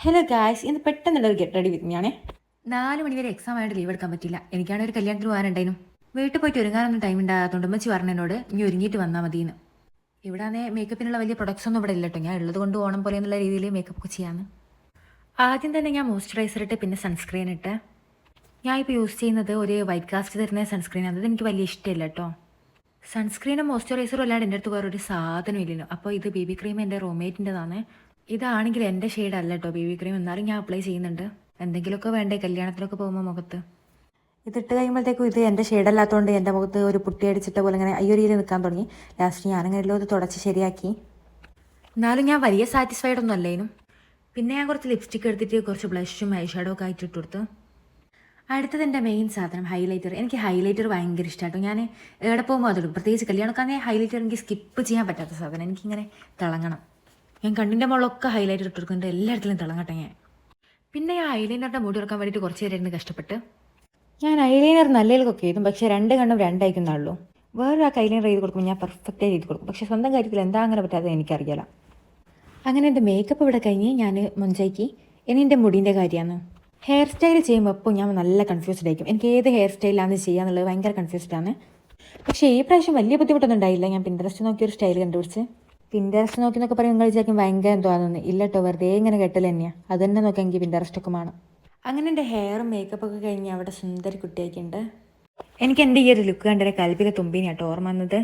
Hello guys, ഇന്ന് പെട്ടെന്നുള്ളൊരു get ready with ഞാനേ 4 മണി വരെ എക്സാം ആയിട്ട് ലീവ് എടുക്കാൻ പറ്റില്ല. എനിക്കാണ് ഒരു കല്യാണത്തിന് പോകാനുണ്ടായിരുന്നു. വീട്ടിൽ പോയിട്ട് ഒരുങ്ങാനൊന്നും ടൈം ഉണ്ടാകാത്തതുകൊണ്ട് ഉമ്മച്ചി പറഞ്ഞതിനോട് ഇനി ഒരുങ്ങിയിട്ട് വന്നാൽ മതിയെന്ന്. ഇവിടെ ആണെങ്കിൽ മേക്കപ്പിനുള്ള വലിയ പ്രൊഡക്ട്സ് ഒന്നും ഇവിടെ ഇല്ല കേട്ടോ. ഞാൻ ഉള്ളത് കൊണ്ട് ഓണം പോലെ എന്നുള്ള രീതിയിൽ മേക്കപ്പ് ഒക്കെ ചെയ്യാമെന്ന്. ആദ്യം തന്നെ ഞാൻ മോയ്സ്ചറൈസർ ഇട്ട് പിന്നെ സൺസ്ക്രീൻ ഇട്ട്. ഞാൻ ഇപ്പോൾ യൂസ് ചെയ്യുന്നത് ഒരു വൈറ്റ് കാസ്റ്റ് തരുന്ന സൺസ്ക്രീൻ ആണ്. അത് എനിക്ക് വലിയ ഇഷ്ടമില്ല കേട്ടോ. സൺസ്ക്രീനും മോയ്സ്ചറൈസറും അല്ലാണ്ട് എൻ്റെ അടുത്ത് വേറൊരു സാധനം ഇല്ലല്ലോ. അപ്പോൾ ഇത് ബേബി ക്രീം എൻ്റെ റൂംമേറ്റിൻ്റെതാണ്. ഇതാണെങ്കിൽ എൻ്റെ ഷെയ്ഡ് അല്ല കേട്ടോ ബേബി ക്രീം. എന്നാലും ഞാൻ അപ്ലൈ ചെയ്യുന്നുണ്ട്. എന്തെങ്കിലുമൊക്കെ വേണ്ടേ കല്യാണത്തിലൊക്കെ പോകുമ്പോൾ മുഖത്ത്. ഇതിട്ട് കഴിയുമ്പോഴത്തേക്കും ഇത് എൻ്റെ ഷെയ്ഡല്ലാത്തതുകൊണ്ട് എൻ്റെ മുഖത്ത് ഒരു പുട്ടി അടിച്ചിട്ട പോലെ ഇങ്ങനെ അയ്യൊരിയിൽ നിൽക്കാൻ തുടങ്ങി. ലാസ്റ്റ് ഞാനങ്ങനെയല്ലോ ഇത് തുടച്ച് ശരിയാക്കി. എന്നാലും ഞാൻ വലിയ സാറ്റിസ്ഫൈഡ് ഒന്നും അല്ലേനും. പിന്നെ ഞാൻ കുറച്ച് ലിപ്സ്റ്റിക് എടുത്തിട്ട് കുറച്ച് ബ്ലഷും ഐ ഷാഡോ ഒക്കെ ആയിട്ട് ഇട്ട് കൊടുത്തു. അടുത്തത് എൻ്റെ മെയിൻ സാധനം ഹൈലൈറ്റർ. എനിക്ക് ഹൈലൈറ്റർ ഭയങ്കര ഇഷ്ടമാട്ടോ. ഞാൻ എവിടെ പോകുമ്പോൾ അതിടും. പ്രത്യേകിച്ച് കല്യാണക്കാന്നെ ഹൈലൈറ്റർ എനിക്ക് സ്കിപ്പ് ചെയ്യാൻ പറ്റാത്ത സാധനം. എനിക്കിങ്ങനെ തിളങ്ങണം. ഞാൻ കണ്ണിൻ്റെ മുകളിലൊക്കെ ഹൈലൈറ്റർ ഇട്ട് കൊടുക്കുന്നുണ്ട്. എല്ലായിടത്തിലും തിളങ്ങട്ടെ ഞാൻ. പിന്നെ ഞാൻ ഐലൈനറിൻ്റെ മുടി ഇറക്കാൻ വേണ്ടിയിട്ട് കുറച്ച് നേരം ഇരുന്ന് കഷ്ടപ്പെട്ട്. ഞാൻ ഐലൈനർ നല്ലതിലൊക്കെ എഴുതും, പക്ഷേ രണ്ട് കണ്ണും രണ്ടായിരിക്കുന്നുള്ളൂ. വേറൊരാൾക്ക് ഐലൈനർ ചെയ്ത് കൊടുക്കുമ്പോൾ ഞാൻ പെർഫെക്റ്റായി ചെയ്ത് കൊടുക്കും. പക്ഷേ സ്വന്തം കാര്യത്തിൽ എന്താ അങ്ങനെ പറ്റാതെ എനിക്കറിയില്ല. അങ്ങനെ എൻ്റെ മേക്കപ്പ് ഇവിടെ കഴിഞ്ഞ് ഞാൻ മുഞ്ചാക്കി. ഇനി എൻ്റെ മുടീൻ്റെ കാര്യമാണ്. ഹെയർ സ്റ്റൈൽ ചെയ്യുമ്പോൾ ഇപ്പോൾ ഞാൻ നല്ല കൺഫ്യൂസ്ഡ് ആയിരിക്കും. എനിക്ക് ഏത് ഹെയർ സ്റ്റൈലാണ് ചെയ്യുക എന്നുള്ളത് ഭയങ്കര കൺഫ്യൂസ്ഡാണ്. പക്ഷേ ഈ പ്രാവശ്യം വലിയ ബുദ്ധിമുട്ടൊന്നും ഉണ്ടായില്ല. ഞാൻ പിൻട്രസ്റ്റ് നോക്കിയൊരു സ്റ്റൈൽ കണ്ടുപിടിച്ച്. പിൻട്രസ്റ്റ് നോക്കി എന്നൊക്കെ പറയുമ്പോൾ നിങ്ങൾ വിചാരിക്കും ഭയങ്കര എന്തോ ആണെന്ന്. ഇല്ല കേട്ടോ, വെറുതെ ഇങ്ങനെ കെട്ടൽ തന്നെയാണ്. അത് തന്നെ നോക്കാം എനിക്ക് പിൻട്രസ്റ്റൊക്കെ വേണം. അങ്ങനെ എൻ്റെ ഹെയറും മേക്കപ്പൊക്കെ കഴിഞ്ഞ് അവിടെ സുന്ദരി കുട്ടിയായിക്കുണ്ട്. എനിക്ക് എൻ്റെ ഈ ഒരു ലുക്ക് കണ്ടൊരു കൽപ്പിലെ തുമ്പീനെ കേട്ടോ ഓർമ്മ വന്നത്.